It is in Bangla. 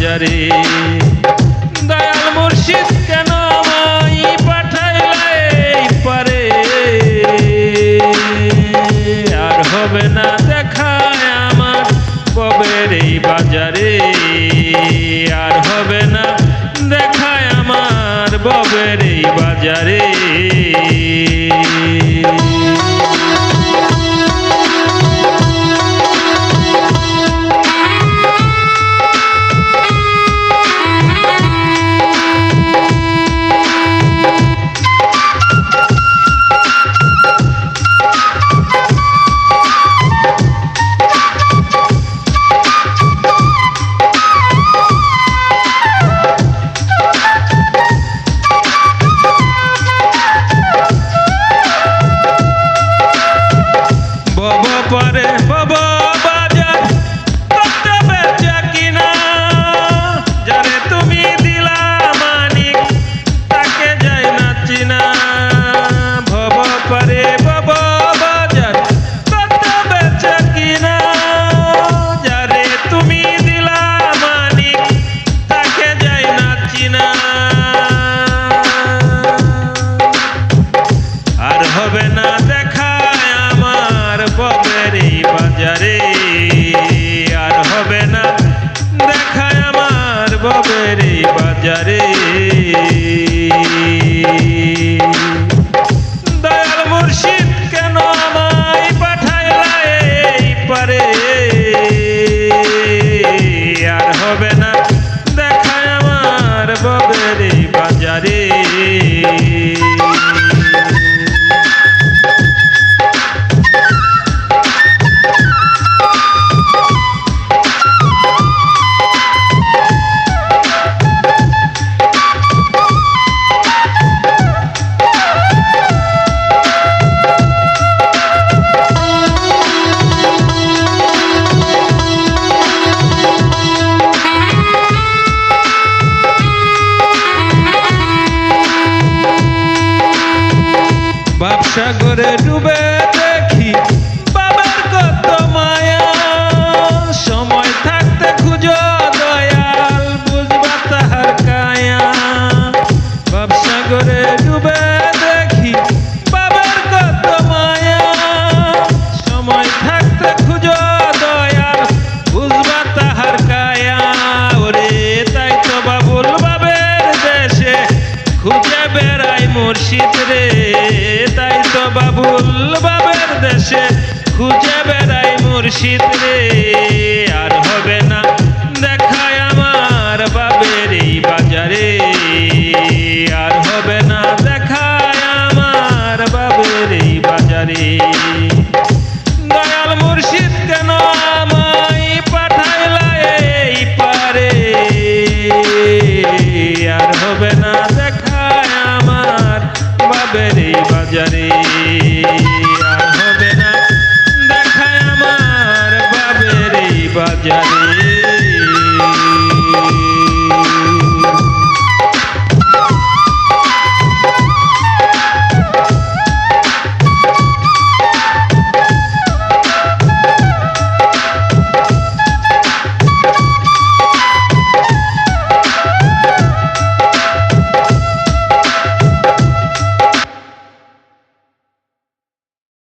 বাজারে। দয়াল মুর্শিদ কেন আমায় পাঠাইলা এই পারে, আর হবে না দেখা আমার ববের এই বাজারে, আর হবে না দেখা আমার ববের এই বাজারে। পরে বাবা বাজার করতে বেচা কিনা, যারে তুমি দিলা মানিক তাকে যায় না চিনা। ভব পরে বাবা বাজার করতে বেচা কিনা, যারে তুমি দিলা মানিক তাকে যায় না চিনা। আর হবে না দেখা আমার ববের এই বাজারে, আর হবে না দেখা আমার ববের এই বাজারে। দয়াল মুর্শিদ কেন আমায় পাঠাইলা এই পারে, আর হবে না দেখা আমার ববের এই বাজারে। সাগরে ডুবে দেখি বাবার কত মায়া, সময় থাকতে খুঁজো দয়াল বুঝবা তাহার কায়া। সাগরে ডুবে দেখি বাবার কত মায়া, সময় থাকতে খুঁজো দয়াল বুঝবা তাহার কায়া। ওরে তাই তো বাবুল বাবের দেশে খুঁজে বেড়াই মুর্শিদ রে, তাই তো বাবুল বাবের দেশে খুঁজে বেড়াই মুর্শিদ রে। আর হবে না দেখা আমার বাবের এই বাজারে, আর হবে না দেখা আমার বাবের এই বাজারে। দয়াল মুর্শিদ কেন আমায় পাঠাইলা এই পারে, আর হবে না দেখা আমার বাবের এই বাজারে, আর হবে না দেখা আমার বাবের এই বাজারে।